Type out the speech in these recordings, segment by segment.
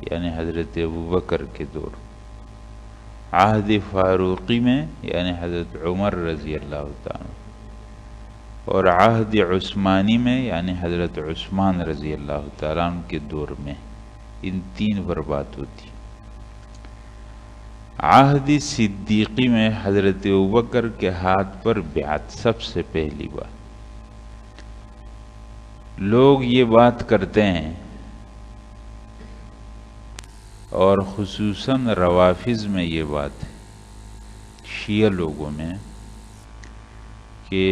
یعنی حضرت ابوبکر کے دور، عہد فاروقی میں یعنی حضرت عمر رضی اللہ تعالیٰ، اور عہد عثمانی میں یعنی حضرت عثمان رضی اللہ تعالیٰ عنہ کے دور میں، ان تین پر بات ہوتی۔ عہد صدیقی میں حضرت ابوبکر کے ہاتھ پر بیعت سب سے پہلی بات۔ لوگ یہ بات کرتے ہیں، اور خصوصاً روافض میں یہ بات ہے، شیعہ لوگوں میں، کہ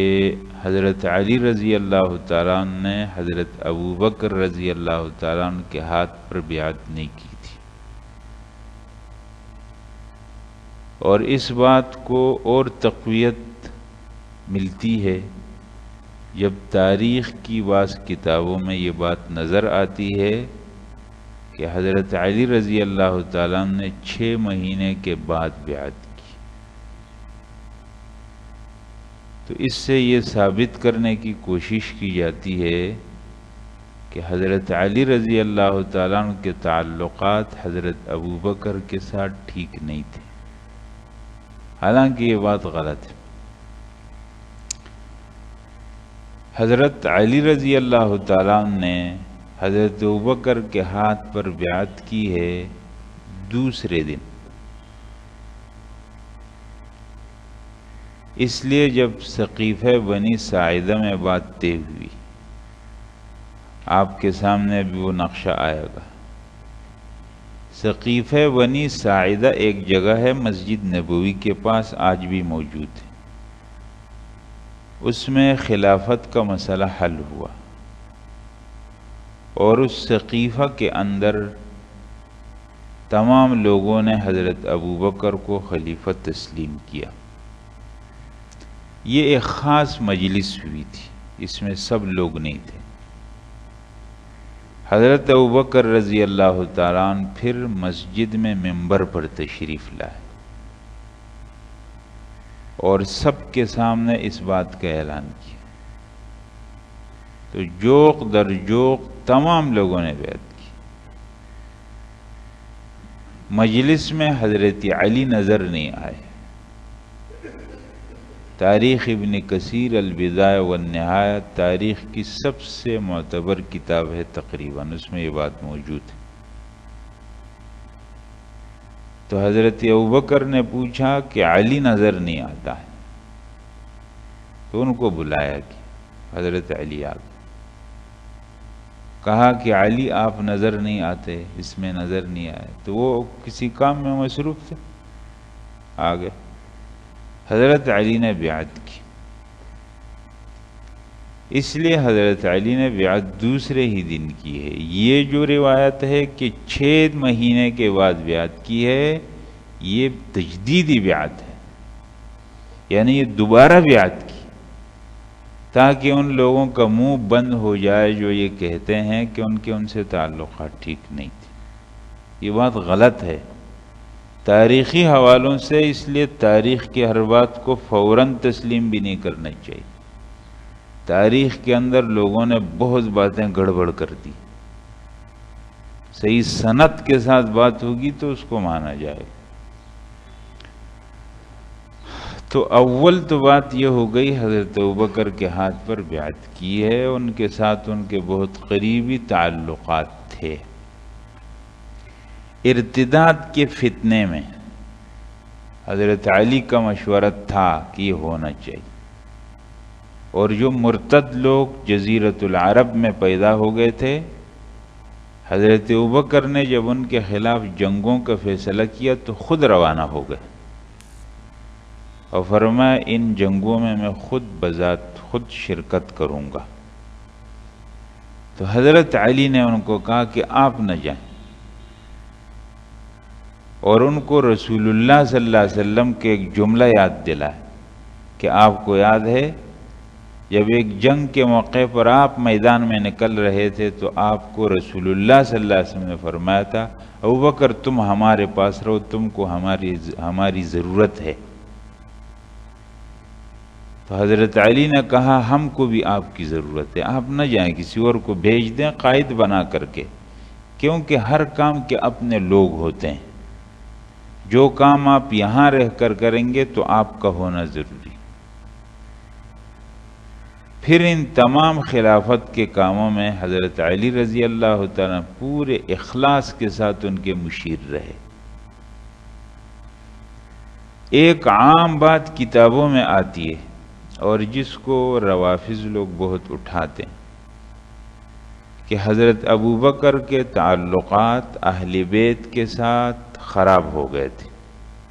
حضرت علی رضی اللہ تعالیٰ عنہ نے حضرت ابوبکر رضی اللہ تعالیٰ عنہ کے ہاتھ پر بیعت نہیں کی تھی، اور اس بات کو اور تقویت ملتی ہے جب تاریخ کی بعض کتابوں میں یہ بات نظر آتی ہے کہ حضرت علی رضی اللہ تعالیٰ عنہ نے 6 مہینے کے بعد بیعت کی۔ تو اس سے یہ ثابت کرنے کی کوشش کی جاتی ہے کہ حضرت علی رضی اللہ تعالیٰ عنہ کے تعلقات حضرت ابوبکر کے ساتھ ٹھیک نہیں تھے، حالانکہ یہ بات غلط ہے۔ حضرت علی رضی اللہ تعالیٰ عنہ نے حضرت ابوبکر کے ہاتھ پر بیعت کی ہے دوسرے دن، اس لیے جب سقیفہ بنی ساعدہ میں بات طے ہوئی، آپ کے سامنے بھی وہ نقشہ آئے گا۔ سقیفہ بنی ساعدہ ایک جگہ ہے مسجد نبوی کے پاس، آج بھی موجود ہے۔ اس میں خلافت کا مسئلہ حل ہوا، اور اس سقیفہ کے اندر تمام لوگوں نے حضرت ابوبکر کو خلیفہ تسلیم کیا۔ یہ ایک خاص مجلس ہوئی تھی، اس میں سب لوگ نہیں تھے۔ حضرت ابوبکر رضی اللہ تعالیٰ عنہ پھر مسجد میں ممبر پر تشریف لائے، اور سب کے سامنے اس بات کا اعلان کیا، تو جوق در جوق تمام لوگوں نے بیعت کی۔ مجلس میں حضرت علی نظر نہیں آئے۔ تاریخ ابن کثیر البدایہ والنہایہ تاریخ کی سب سے معتبر کتاب ہے تقریباً، اس میں یہ بات موجود ہے۔ تو حضرت ابوبکر نے پوچھا کہ علی نظر نہیں آتا ہے، تو ان کو بلایا کہ حضرت علی آ گئے، کہا کہ علی آپ نظر نہیں آتے، اس میں نظر نہیں آئے، تو وہ کسی کام میں مصروف تھے، آ گئے۔ حضرت علی نے بیعت کی، اس لیے حضرت علی نے بیعت دوسرے ہی دن کی ہے۔ یہ جو روایت ہے کہ 6 مہینے کے بعد بیعت کی ہے، یہ تجدیدی بیعت ہے، یعنی یہ دوبارہ بیعت کی، تاکہ ان لوگوں کا منہ بند ہو جائے جو یہ کہتے ہیں کہ ان سے تعلقات ٹھیک نہیں تھے۔ یہ بات غلط ہے تاریخی حوالوں سے، اس لیے تاریخ کی ہر بات کو فوراً تسلیم بھی نہیں کرنا چاہیے۔ تاریخ کے اندر لوگوں نے بہت باتیں گڑبڑ کر دی، صحیح سند کے ساتھ بات ہوگی تو اس کو مانا جائے۔ تو اول تو بات یہ ہو گئی، حضرت ابوبکر کے ہاتھ پر بیعت کی ہے، ان کے ساتھ ان کے بہت قریبی تعلقات تھے۔ ارتداد کے فتنے میں حضرت علی کا مشورہ تھا کہ یہ ہونا چاہیے، اور جو مرتد لوگ جزیرۃ العرب میں پیدا ہو گئے تھے، حضرت ابوبکر نے جب ان کے خلاف جنگوں کا فیصلہ کیا تو خود روانہ ہو گئے، اور فرمایا ان جنگوں میں خود بذات خود شرکت کروں گا۔ تو حضرت علی نے ان کو کہا کہ آپ نہ جائیں، اور ان کو رسول اللہ صلی اللہ علیہ وسلم کے ایک جملہ یاد دلائے کہ آپ کو یاد ہے جب ایک جنگ کے موقع پر آپ میدان میں نکل رہے تھے تو آپ کو رسول اللہ صلی اللہ علیہ وسلم نے فرمایا تھا ابوبکر تم ہمارے پاس رہو، تم کو ہماری ضرورت ہے۔ تو حضرت علی نے کہا ہم کو بھی آپ کی ضرورت ہے، آپ نہ جائیں، کسی اور کو بھیج دیں قائد بنا کر کے، کیونکہ ہر کام کے اپنے لوگ ہوتے ہیں. جو کام آپ یہاں رہ کر کریں گے تو آپ کا ہونا ضروری. پھر ان تمام خلافت کے کاموں میں حضرت علی رضی اللہ تعالیٰ پورے اخلاص کے ساتھ ان کے مشیر رہے. ایک عام بات کتابوں میں آتی ہے اور جس کو روافض لوگ بہت اٹھاتے ہیں کہ حضرت ابوبکر کے تعلقات اہل بیت کے ساتھ خراب ہو گئے تھے.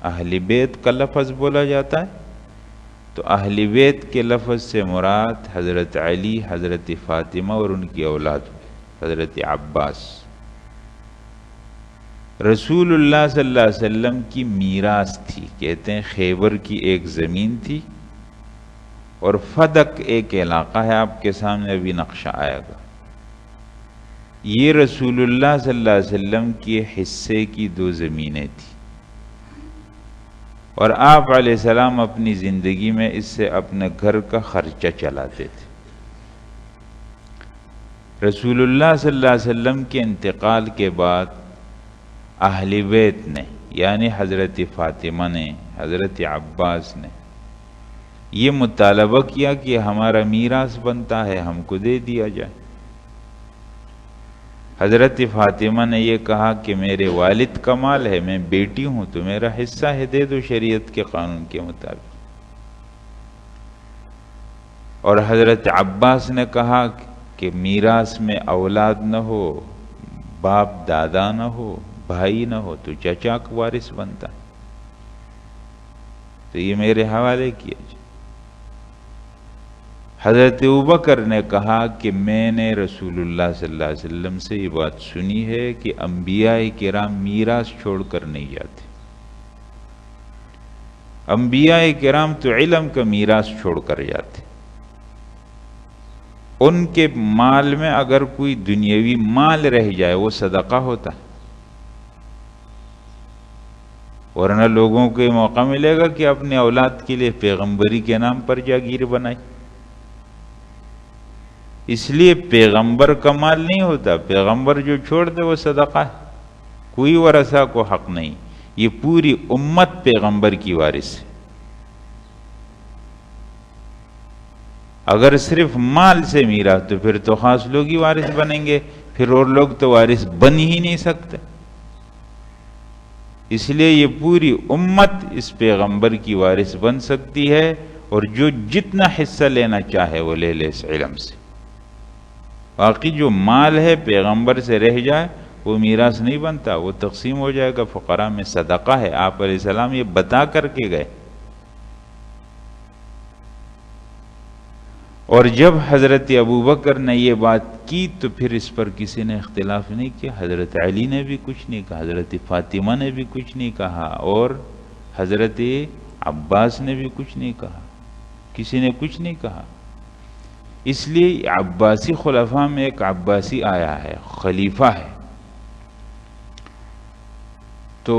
اہل بیت کا لفظ بولا جاتا ہے تو اہل بیت کے لفظ سے مراد حضرت علی، حضرت فاطمہ اور ان کی اولاد حضرت عباس. رسول اللہ صلی اللہ علیہ وسلم کی میراث تھی. کہتے ہیں خیبر کی ایک زمین تھی اور فدق ایک علاقہ ہے، آپ کے سامنے ابھی نقشہ آئے گا. یہ رسول اللہ صلی اللہ علیہ وسلم کے حصے کی 2 زمینیں تھیں اور آپ علیہ السلام اپنی زندگی میں اس سے اپنے گھر کا خرچہ چلاتے تھے. رسول اللہ صلی اللہ علیہ وسلم کے انتقال کے بعد اہل بیت نے یعنی حضرت فاطمہ نے، حضرت عباس نے یہ مطالبہ کیا کہ ہمارا میراث بنتا ہے، ہم کو دے دیا جائے. حضرت فاطمہ نے یہ کہا کہ میرے والد کا مال ہے، میں بیٹی ہوں تو میرا حصہ ہے، دے دو شریعت کے قانون کے مطابق. اور حضرت عباس نے کہا کہ میراث میں اولاد نہ ہو، باپ دادا نہ ہو، بھائی نہ ہو تو چچا کا وارث بنتا. تو یہ میرے حوالے کیا جائے. حضرت ابوبکر نے کہا کہ میں نے رسول اللہ صلی اللہ علیہ وسلم سے یہ بات سنی ہے کہ انبیاء کرام میراث چھوڑ کر نہیں جاتے. انبیاء کرام تو علم کا میراث چھوڑ کر جاتے. ان کے مال میں اگر کوئی دنیاوی مال رہ جائے وہ صدقہ ہوتا ہے، ورنہ لوگوں کو یہ موقع ملے گا کہ اپنے اولاد کے لیے پیغمبری کے نام پر جاگیر بنائے. اس لیے پیغمبر کا مال نہیں ہوتا، پیغمبر جو چھوڑ دے وہ صدقہ ہے، کوئی ورثہ کو حق نہیں. یہ پوری امت پیغمبر کی وارث ہے. اگر صرف مال سے میراث تو پھر تو خاص لوگ ہی وارث بنیں گے، پھر اور لوگ تو وارث بن ہی نہیں سکتے. اس لیے یہ پوری امت اس پیغمبر کی وارث بن سکتی ہے، اور جو جتنا حصہ لینا چاہے وہ لے لے اس علم سے. باقی جو مال ہے پیغمبر سے رہ جائے وہ میراث نہیں بنتا، وہ تقسیم ہو جائے گا فقراء میں، صدقہ ہے. آپ علیہ السلام یہ بتا کر کے گئے. اور جب حضرت ابوبکر نے یہ بات کی تو پھر اس پر کسی نے اختلاف نہیں کیا. حضرت علی نے بھی کچھ نہیں کہا، حضرت فاطمہ نے بھی کچھ نہیں کہا، اور حضرت عباس نے بھی کچھ نہیں کہا. کسی نے کچھ نہیں کہا. اس لیے عباسی خلفاء میں ایک عباسی آیا ہے، خلیفہ ہے، تو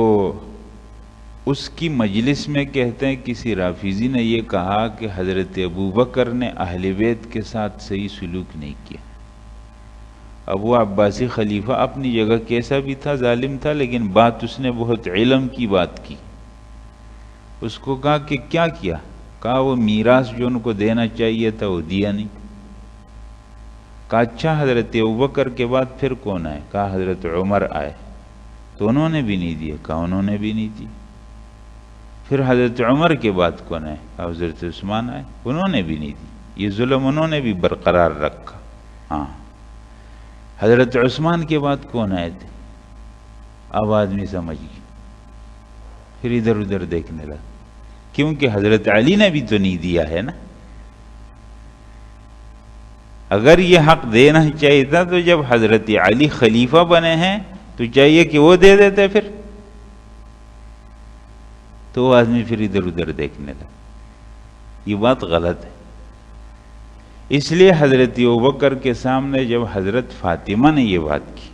اس کی مجلس میں کہتے ہیں کسی رافضی نے یہ کہا کہ حضرت ابوبکر نے اہل بیت کے ساتھ صحیح سلوک نہیں کیا. اب وہ عباسی خلیفہ اپنی جگہ کیسا بھی تھا، ظالم تھا، لیکن بات اس نے بہت علم کی بات کی. اس کو کہا کہ کیا کیا؟ کہا وہ میراث جو ان کو دینا چاہیے تھا وہ دیا نہیں. کہا اچھا حضرت ابوبکر کے بعد پھر کون آئے؟ کہا حضرت عمر آئے تو انہوں نے بھی نہیں دیا. کہا انہوں نے بھی نہیں دی. پھر حضرت عمر کے بعد کون آئے؟ کہا حضرت عثمان آئے، انہوں نے بھی نہیں دی. یہ ظلم انہوں نے بھی برقرار رکھا. ہاں حضرت عثمان کے بعد کون آئے تھے؟ اب آدمی سمجھ گیا، پھر ادھر ادھر دیکھنے لگا، کیونکہ حضرت علی نے بھی تو نہیں دیا ہے نا. اگر یہ حق دینا چاہیے تھا تو جب حضرت علی خلیفہ بنے ہیں تو چاہیے کہ وہ دے دیتے. پھر تو وہ آدمی پھر ادھر ادھر دیکھنے لگا. یہ بات غلط ہے. اس لیے حضرت ابوبکر کے سامنے جب حضرت فاطمہ نے یہ بات کی،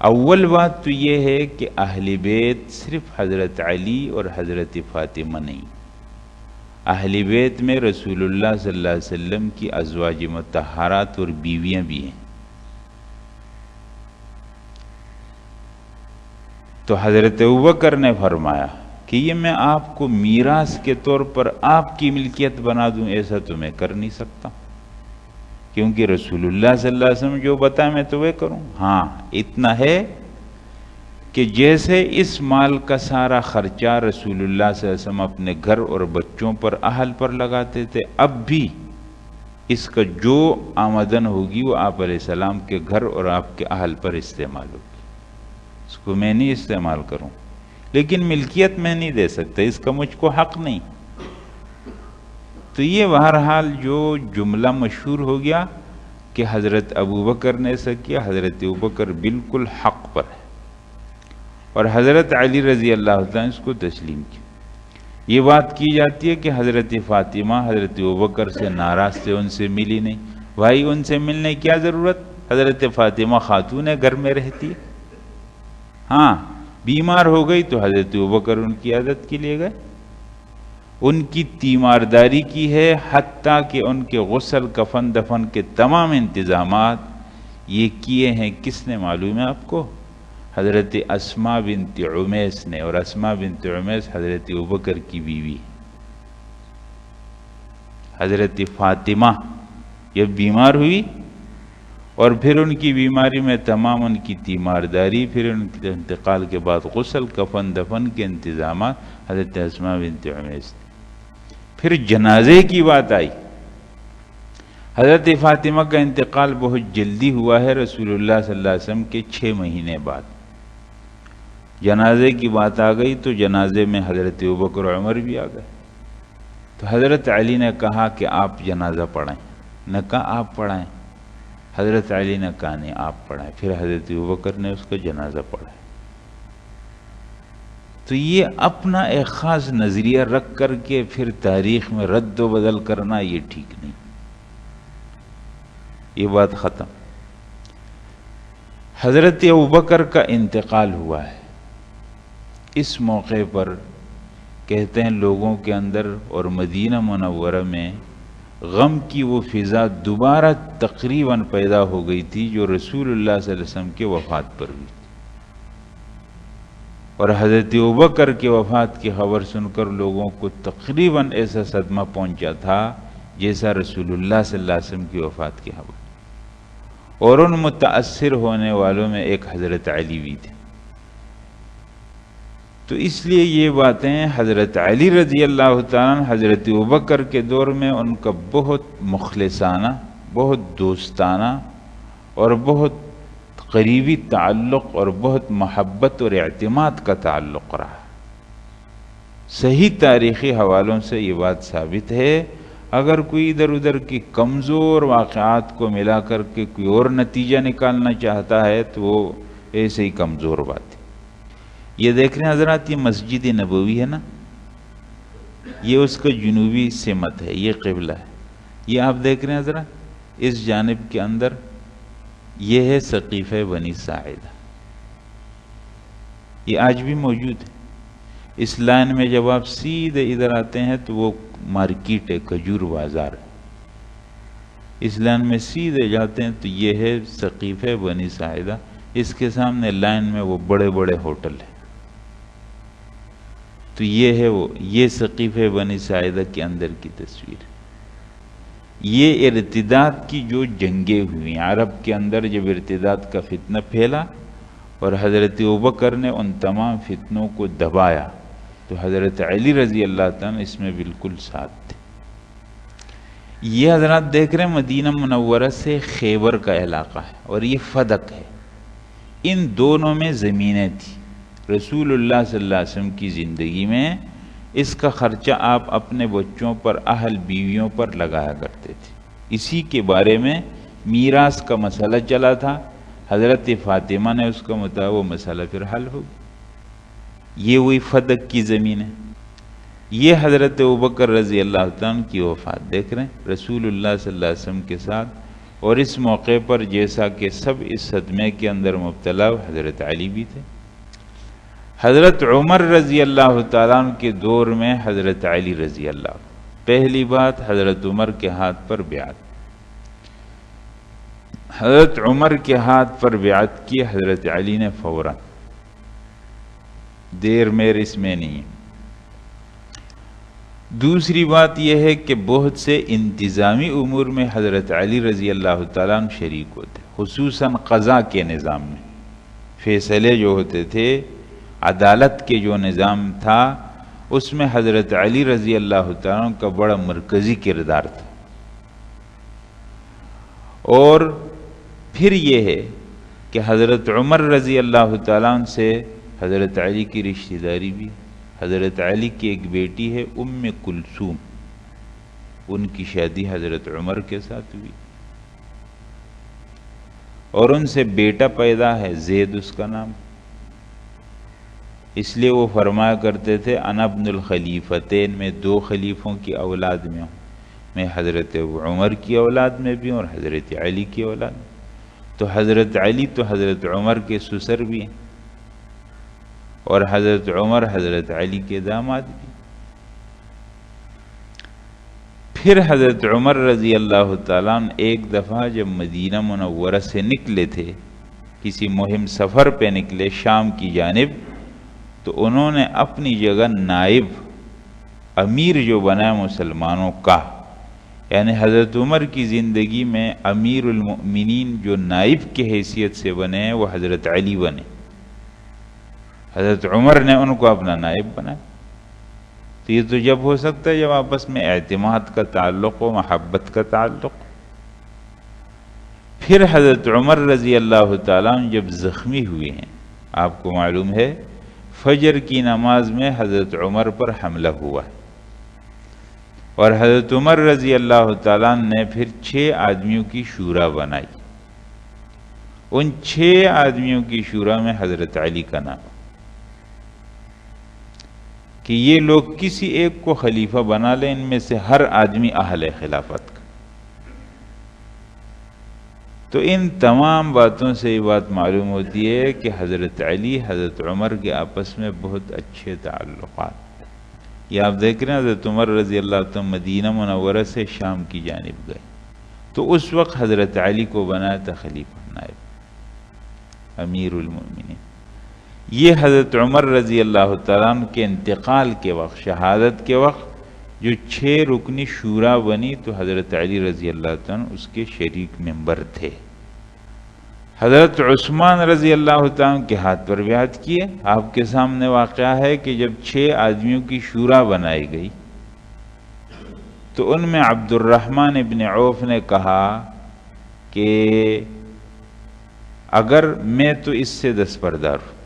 اول بات تو یہ ہے کہ اہل بیت صرف حضرت علی اور حضرت فاطمہ نہیں، اہل بیت میں رسول اللہ صلی اللہ علیہ وسلم کی ازواج مطہرات اور بیویاں بھی ہیں. تو حضرت ابوبکر نے فرمایا کہ یہ میں آپ کو میراث کے طور پر آپ کی ملکیت بنا دوں، ایسا تو میں کر نہیں سکتا، کیونکہ رسول اللہ صلی اللہ علیہ وسلم جو بتائے میں تو وہ کروں۔ ہاں اتنا ہے کہ جیسے اس مال کا سارا خرچہ رسول اللہ صلی اللہ علیہ وسلم اپنے گھر اور بچوں پر، اہل پر لگاتے تھے، اب بھی اس کا جو آمدن ہوگی وہ آپ علیہ السلام کے گھر اور آپ کے اہل پر استعمال ہوگی، اس کو میں نہیں استعمال کروں، لیکن ملکیت میں نہیں دے سکتا، اس کا مجھ کو حق نہیں۔ تو یہ بہرحال جو جملہ مشہور ہو گیا کہ حضرت ابوبکر نے ایسا کیا، حضرت ابوبکر بالکل حق پر ہے، اور حضرت علی رضی اللہ عنہ اس کو تسلیم کیا۔ یہ بات کی جاتی ہے کہ حضرت فاطمہ حضرت ابوبکر سے ناراض تھے، ان سے ملی نہیں۔ بھائی ان سے ملنے کی کیا ضرورت، حضرت فاطمہ خاتون گھر میں رہتی ہے، ہاں بیمار ہو گئی تو حضرت ابوبکر ان کی عادت کے لیے گئے، ان کی تیمارداری کی ہے، حتیٰ کہ ان کے غسل کفن دفن کے تمام انتظامات یہ کیے ہیں کس نے معلوم ہے آپ کو؟ حضرت اسماء بنت عمیس نے، اور اسماء بنت عمیس حضرت ابوبکر کی بیوی۔ حضرت فاطمہ جب بیمار ہوئی اور پھر ان کی بیماری میں تمام ان کی تیمارداری، پھر ان کے انتقال کے بعد غسل کفن دفن کے انتظامات حضرت اسماء بنت عمیس نے۔ پھر جنازے کی بات آئی، حضرت فاطمہ کا انتقال بہت جلدی ہوا ہے، رسول اللہ صلی اللہ علیہ وسلم کے 6 مہینے بعد جنازے کی بات آ گئی، تو جنازے میں حضرت ابوبکر اور عمر بھی آ گئے۔ تو حضرت علی نے کہا کہ آپ جنازہ پڑھائیں، نہ کہا آپ پڑھائیں، حضرت علی نے کہا نہیں آپ پڑھائیں، پھر حضرت ابوبکر نے اس کا جنازہ پڑھایا۔ تو یہ اپنا ایک خاص نظریہ رکھ کر کے پھر تاریخ میں رد و بدل کرنا یہ ٹھیک نہیں، یہ بات ختم۔ حضرت ابوبکر کا انتقال ہوا ہے، اس موقع پر کہتے ہیں لوگوں کے اندر اور مدینہ منورہ میں غم کی وہ فضا دوبارہ تقریباً پیدا ہو گئی تھی جو رسول اللہ صلی اللہ علیہ وسلم کے وفات پر ہوئی، اور حضرت ابوبکر کی وفات کی خبر سن کر لوگوں کو تقریباً ایسا صدمہ پہنچا تھا جیسا رسول اللہ صلی اللہ علیہ وسلم کی وفات کی خبر، اور ان متاثر ہونے والوں میں ایک حضرت علی بھی تھے۔ تو اس لیے یہ باتیں حضرت علی رضی اللہ تعالیٰ عنہ حضرت ابوبکر کے دور میں ان کا بہت مخلصانہ، بہت دوستانہ اور بہت قریبی تعلق اور بہت محبت اور اعتماد کا تعلق رہا۔ صحیح تاریخی حوالوں سے یہ بات ثابت ہے، اگر کوئی ادھر ادھر کی کمزور واقعات کو ملا کر کے کوئی اور نتیجہ نکالنا چاہتا ہے تو وہ ایسے ہی کمزور بات ہے۔ یہ دیکھ رہے ہیں حضرات، یہ مسجد نبوی ہے نا، یہ اس کا جنوبی سمت ہے، یہ قبلہ ہے، یہ آپ دیکھ رہے ہیں حضرات، اس جانب کے اندر یہ ہے سقیفہ بنی ساعدہ، یہ آج بھی موجود ہے۔ اس لائن میں جب آپ سیدھے ادھر آتے ہیں تو وہ مارکیٹ ہے، کھجور بازار ہے، اس لائن میں سیدھے جاتے ہیں تو یہ ہے سقیفہ بنی ساعدہ، اس کے سامنے لائن میں وہ بڑے بڑے ہوٹل ہیں، تو یہ ہے وہ، یہ سقیفہ بنی ساعدہ کے اندر کی تصویر۔ یہ ارتداد کی جو جنگیں ہوئیں عرب کے اندر، جب ارتداد کا فتنہ پھیلا اور حضرت ابوبکر نے ان تمام فتنوں کو دبایا، تو حضرت علی رضی اللہ تعالیٰ اس میں بالکل ساتھ تھے۔ یہ حضرات دیکھ رہے ہیں مدینہ منورہ سے خیبر کا علاقہ ہے، اور یہ فدق ہے، ان دونوں میں زمینیں تھیں۔ رسول اللہ صلی اللہ علیہ وسلم کی زندگی میں اس کا خرچہ آپ اپنے بچوں پر، اہل بیویوں پر لگایا کرتے تھے، اسی کے بارے میں میراث کا مسئلہ چلا تھا، حضرت فاطمہ نے اس کا وہ مسئلہ پھر حل ہو گیا۔ یہ وہی فدق کی زمین ہے۔ یہ حضرت ابوبکر رضی اللہ عنہ کی وفات دیکھ رہے ہیں رسول اللہ صلی اللہ علیہ وسلم کے ساتھ، اور اس موقع پر جیسا کہ سب اس صدمے کے اندر مبتلا حضرت علی بھی تھے۔ حضرت عمر رضی اللہ تعالیٰ عنہ کے دور میں حضرت علی رضی اللہ عنہ، پہلی بات حضرت عمر کے ہاتھ پر بیعت، حضرت عمر کے ہاتھ پر بیعت کی حضرت علی نے فوراً، دیر میر اس میں نہیں ہے۔ دوسری بات یہ ہے کہ بہت سے انتظامی امور میں حضرت علی رضی اللہ تعالیٰ عنہ شریک ہوتے، خصوصاً قضاء کے نظام میں فیصلے جو ہوتے تھے، عدالت کے جو نظام تھا، اس میں حضرت علی رضی اللہ تعالیٰ عنہ کا بڑا مرکزی کردار تھا۔ اور پھر یہ ہے کہ حضرت عمر رضی اللہ تعالیٰ عنہ سے حضرت علی کی رشتہ داری بھی، حضرت علی کی ایک بیٹی ہے ام کلثوم، ان کی شادی حضرت عمر کے ساتھ ہوئی اور ان سے بیٹا پیدا ہے، زید اس کا نام۔ اس لیے وہ فرمایا کرتے تھے انا ابن الخلیفتین، میں دو خلیفوں کی اولاد میں ہوں، میں حضرت عمر کی اولاد میں بھی ہوں اور حضرت علی کی اولاد میں۔ تو حضرت علی تو حضرت عمر کے سسر بھی ہیں اور حضرت عمر حضرت علی کے داماد بھی۔ پھر حضرت عمر رضی اللہ تعالیٰ عنہ ایک دفعہ جب مدینہ منورہ سے نکلے تھے، کسی مہم سفر پہ نکلے شام کی جانب، تو انہوں نے اپنی جگہ نائب امیر جو بنا مسلمانوں کا، یعنی حضرت عمر کی زندگی میں امیر المؤمنین جو نائب کی حیثیت سے بنے ہیں وہ حضرت علی بنے، حضرت عمر نے ان کو اپنا نائب بنایا۔ تو یہ تو جب ہو سکتا ہے جب آپس میں اعتماد کا تعلق ہو، محبت کا تعلق۔ پھر حضرت عمر رضی اللہ تعالیٰ عنہ جب زخمی ہوئے ہیں، آپ کو معلوم ہے فجر کی نماز میں حضرت عمر پر حملہ ہوا ہے اور حضرت عمر رضی اللہ تعالیٰ عنہ نے پھر 6 آدمیوں کی شورا بنائی، ان 6 آدمیوں کی شورا میں حضرت علی کا نام، کہ یہ لوگ کسی ایک کو خلیفہ بنا لیں، ان میں سے ہر آدمی اہل خلافت کا۔ تو ان تمام باتوں سے یہ بات معلوم ہوتی ہے کہ حضرت علی حضرت عمر کے آپس میں بہت اچھے تعلقات۔ یہ آپ دیکھ رہے ہیں حضرت عمر رضی اللہ تعالیٰ مدینہ منورہ سے شام کی جانب گئے تو اس وقت حضرت علی کو بنایا تھا خلیفہ نائب امیر المؤمنین۔ یہ حضرت عمر رضی اللہ تعالیٰ عنہ کے انتقال کے وقت، شہادت کے وقت جو 6 رکنی شورا بنی تو حضرت علی رضی اللہ تعالیٰ عنہ اس کے شریک ممبر تھے۔ حضرت عثمان رضی اللہ تعالیٰ عنہ کے ہاتھ پر بیعت کیے۔ آپ کے سامنے واقعہ ہے کہ جب 6 آدمیوں کی شورا بنائی گئی تو ان میں عبد الرحمن ابن عوف نے کہا کہ اگر میں تو اس سے دستبردار ہوں،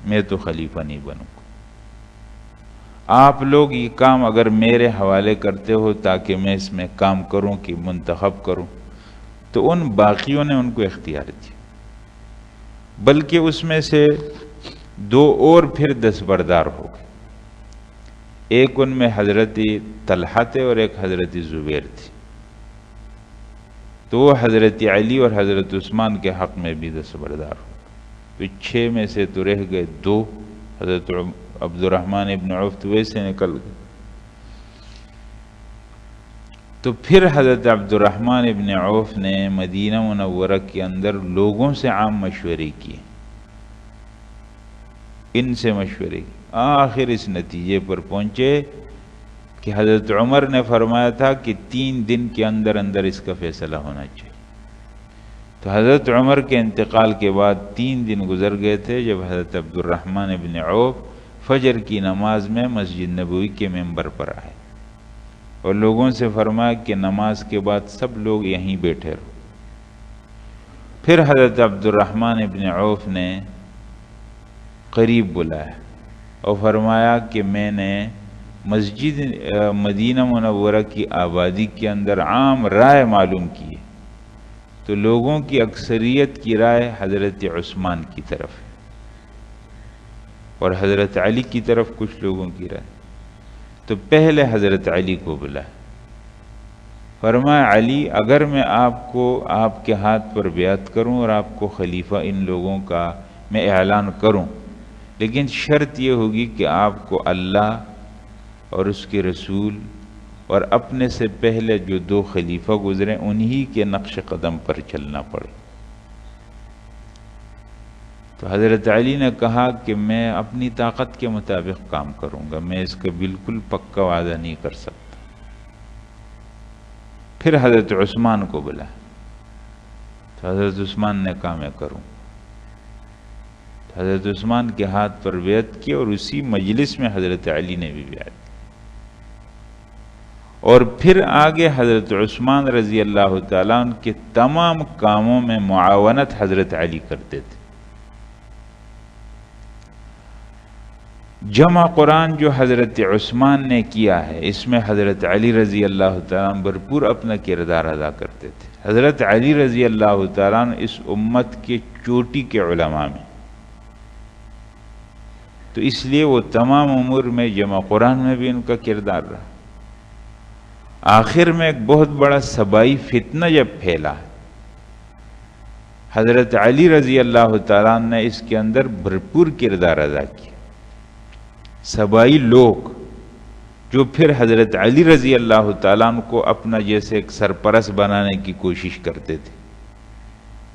میں تو خلیفہ نہیں بنوں گا، آپ لوگ یہ کام اگر میرے حوالے کرتے ہو تاکہ میں اس میں کام کروں کہ منتخب کروں، تو ان باقیوں نے ان کو اختیار دیا، بلکہ اس میں سے 2 اور پھر دستبردار ہو گئے، ایک ان میں حضرت طلحہ تھے اور ایک حضرت زبیر تھی، تو وہ حضرت علی اور حضرت عثمان کے حق میں بھی دستبردار ہو، تو 6 میں سے تو رہ گئے 2، حضرت عبد الرحمن ابن عوف تو ویسے نکل گئے۔ تو پھر حضرت عبد الرحمن ابن عوف نے مدینہ منورہ کے اندر لوگوں سے عام مشورے کیے، ان سے مشورے کیے، آخر اس نتیجے پر پہنچے کہ حضرت عمر نے فرمایا تھا کہ 3 دن کے اندر اندر اس کا فیصلہ ہونا چاہیے۔ تو حضرت عمر کے انتقال کے بعد 3 دن گزر گئے تھے جب حضرت عبد الرحمن ابن عوف فجر کی نماز میں مسجد نبوی کے ممبر پر آئے اور لوگوں سے فرمایا کہ نماز کے بعد سب لوگ یہیں بیٹھے رہو۔ پھر حضرت عبد الرحمن ابن عوف نے قریب بلایا اور فرمایا کہ میں نے مسجد مدینہ منورہ کی آبادی کے اندر عام رائے معلوم کی ہے، تو لوگوں کی اکثریت کی رائے حضرت عثمان کی طرف ہے اور حضرت علی کی طرف کچھ لوگوں کی رائے، تو پہلے حضرت علی کو بلایا، فرمایا علی اگر میں آپ کو آپ کے ہاتھ پر بیعت کروں اور آپ کو خلیفہ ان لوگوں کا میں اعلان کروں، لیکن شرط یہ ہوگی کہ آپ کو اللہ اور اس کے رسول اور اپنے سے پہلے جو 2 خلیفہ گزرے انہی کے نقش قدم پر چلنا پڑے۔ تو حضرت علی نے کہا کہ میں اپنی طاقت کے مطابق کام کروں گا، میں اس کا بالکل پکا وعدہ نہیں کر سکتا۔ پھر حضرت عثمان کو بلا، تو حضرت عثمان نے کہا میں کروں۔ حضرت عثمان کے ہاتھ پر بیعت کی، اور اسی مجلس میں حضرت علی نے بھی بیعت کی۔ اور پھر آگے حضرت عثمان رضی اللہ تعالیٰ عنہ کے تمام کاموں میں معاونت حضرت علی کرتے تھے۔ جمع قرآن جو حضرت عثمان نے کیا ہے، اس میں حضرت علی رضی اللہ تعالیٰ عنہ بھرپور اپنا کردار ادا کرتے تھے۔ حضرت علی رضی اللہ تعالیٰ عنہ اس امت کے چوٹی کے علماء میں، تو اس لیے وہ تمام امور میں جمع قرآن میں بھی ان کا کردار رہا۔ آخر میں ایک بہت بڑا صبائی فتنہ جب پھیلا، حضرت علی رضی اللہ تعالیٰ عنہ نے اس کے اندر بھرپور کردار ادا کیا۔ صبائی لوگ جو پھر حضرت علی رضی اللہ تعالیٰ عنہ کو اپنا جیسے ایک سرپرست بنانے کی کوشش کرتے تھے،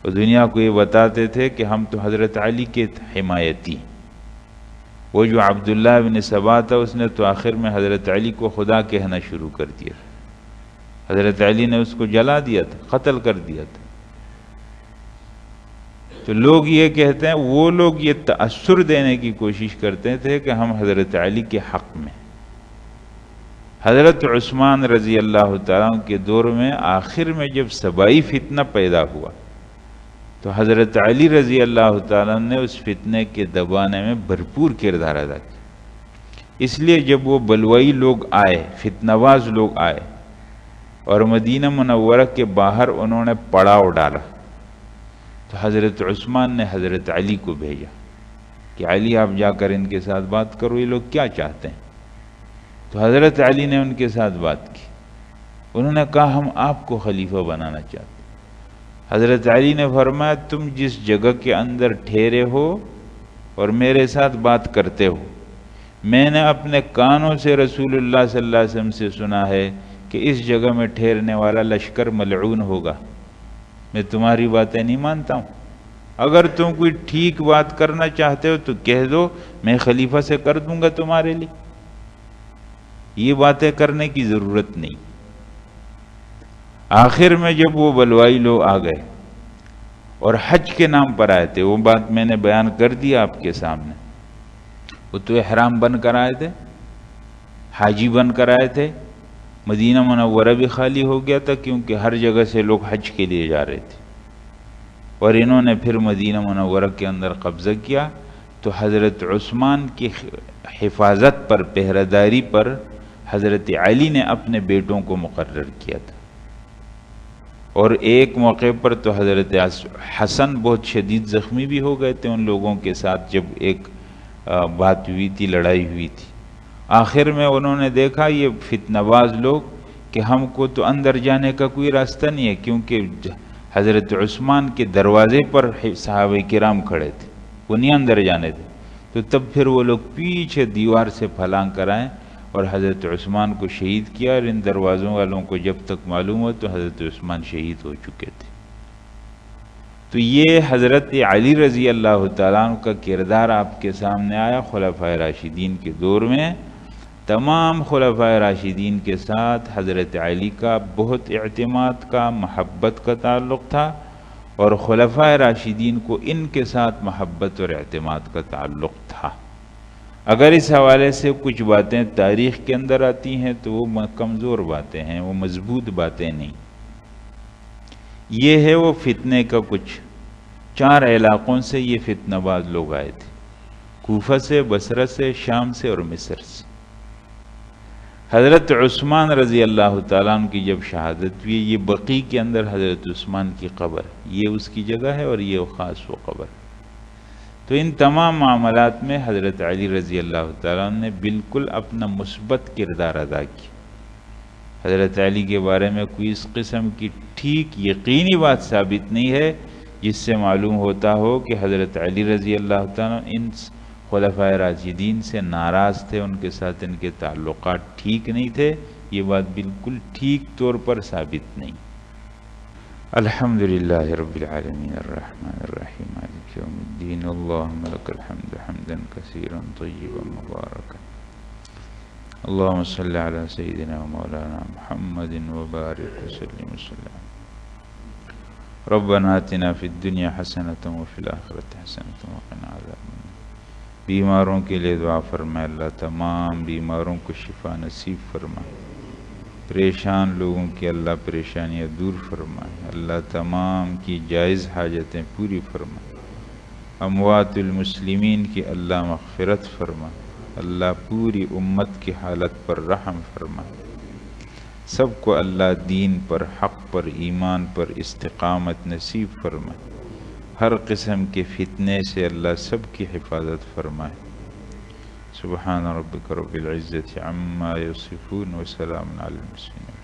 وہ دنیا کو یہ بتاتے تھے کہ ہم تو حضرت علی کے حمایتی۔ وہ جو عبداللہ بن سبا تھا، اس نے تو آخر میں حضرت علی کو خدا کہنا شروع کر دیا، حضرت علی نے اس کو جلا دیا تھا، قتل کر دیا تھا۔ تو لوگ یہ کہتے ہیں، وہ لوگ یہ تأثر دینے کی کوشش کرتے تھے کہ ہم حضرت علی کے حق میں۔ حضرت عثمان رضی اللہ تعالیٰ عنہ کے دور میں آخر میں جب صبائی فتنہ پیدا ہوا، تو حضرت علی رضی اللہ تعالیٰ عنہ نے اس فتنے کے دبانے میں بھرپور کردار ادا کیا۔ اس لیے جب وہ بلوائی لوگ آئے، فتنہ باز لوگ آئے، اور مدینہ منورہ کے باہر انہوں نے پڑاؤ ڈالا، تو حضرت عثمان نے حضرت علی کو بھیجا کہ علی آپ جا کر ان کے ساتھ بات کرو، یہ لوگ کیا چاہتے ہیں۔ تو حضرت علی نے ان کے ساتھ بات کی، انہوں نے کہا ہم آپ کو خلیفہ بنانا چاہتے ہیں۔ حضرت علی نے فرمایا تم جس جگہ کے اندر ٹھہرے ہو اور میرے ساتھ بات کرتے ہو، میں نے اپنے کانوں سے رسول اللہ صلی اللہ علیہ وسلم سے سنا ہے کہ اس جگہ میں ٹھہرنے والا لشکر ملعون ہوگا۔ میں تمہاری باتیں نہیں مانتا ہوں، اگر تم کوئی ٹھیک بات کرنا چاہتے ہو تو کہہ دو، میں خلیفہ سے کر دوں گا تمہارے لیے، یہ باتیں کرنے کی ضرورت نہیں۔ آخر میں جب وہ بلوائی لوگ آ گئے اور حج کے نام پر آئے تھے، وہ بات میں نے بیان کر دیا آپ کے سامنے، وہ تو احرام بن کر آئے تھے، حاجی بن کر آئے تھے، مدینہ منورہ بھی خالی ہو گیا تھا کیونکہ ہر جگہ سے لوگ حج کے لیے جا رہے تھے، اور انہوں نے پھر مدینہ منورہ کے اندر قبضہ کیا۔ تو حضرت عثمان کی حفاظت پر، پہرہ داری پر حضرت علی نے اپنے بیٹوں کو مقرر کیا تھا، اور ایک موقع پر تو حضرت حسن بہت شدید زخمی بھی ہو گئے تھے ان لوگوں کے ساتھ جب ایک بات ہوئی تھی، لڑائی ہوئی تھی۔ آخر میں انہوں نے دیکھا یہ فتنہ باز لوگ کہ ہم کو تو اندر جانے کا کوئی راستہ نہیں ہے، کیونکہ حضرت عثمان کے دروازے پر صحابہ کرام کھڑے تھے، وہ نہیں اندر جانے تھے۔ تو تب پھر وہ لوگ پیچھے دیوار سے پھلانگ کر آئے اور حضرت عثمان کو شہید کیا، اور ان دروازوں والوں کو جب تک معلوم ہو تو حضرت عثمان شہید ہو چکے تھے۔ تو یہ حضرت علی رضی اللہ تعالیٰ عنہ کا کردار آپ کے سامنے آیا خلفائے راشدین کے دور میں۔ تمام خلفائے راشدین کے ساتھ حضرت علی کا بہت اعتماد کا، محبت کا تعلق تھا، اور خلفائے راشدین کو ان کے ساتھ محبت اور اعتماد کا تعلق تھا۔ اگر اس حوالے سے کچھ باتیں تاریخ کے اندر آتی ہیں تو وہ کمزور باتیں ہیں، وہ مضبوط باتیں نہیں۔ یہ ہے وہ فتنے کا کچھ 4 علاقوں سے یہ فتنہ باز لوگ آئے تھے، کوفہ سے، بصرہ سے، شام سے اور مصر سے۔ حضرت عثمان رضی اللہ تعالیٰ عنہ کی جب شہادت ہوئی، یہ بقیع کے اندر حضرت عثمان کی قبر، یہ اس کی جگہ ہے اور یہ خاص وہ قبر۔ تو ان تمام معاملات میں حضرت علی رضی اللہ تعالیٰ عنہ نے بالکل اپنا مثبت کردار ادا کیا۔ حضرت علی کے بارے میں کوئی اس قسم کی ٹھیک یقینی بات ثابت نہیں ہے جس سے معلوم ہوتا ہو کہ حضرت علی رضی اللہ تعالیٰ عنہ ان خلفائے راشدین سے ناراض تھے، ان کے ساتھ ان کے تعلقات ٹھیک نہیں تھے، یہ بات بالکل ٹھیک طور پر ثابت نہیں۔ الحمد لله رب العالمين الرحمن الرحيم مالك يوم الدين اللهم لك الحمد حمدا كثيرا طيبا مباركا اللهم صل على سيدنا ومولانا محمد وبارك وسلم وسلم ربنا آتنا في الدنيا حسنة وفي الآخرة حسنة وقنا عذاب النار. بیماروں کے لیے دعا فرمائے اللہ تمام بیماروں کو شفا نصیب فرمائے. پریشان لوگوں کی اللہ پریشانیاں دور فرمائے. اللہ تمام کی جائز حاجتیں پوری فرمائے. اموات المسلمین کی اللہ مغفرت فرمائے. اللہ پوری امت کی حالت پر رحم فرمائے. سب کو اللہ دین پر حق پر ایمان پر استقامت نصیب فرمائے. ہر قسم کے فتنے سے اللہ سب کی حفاظت فرمائے. سبحان ربک رب العزت عما یصفون وسلام علی المرسلین.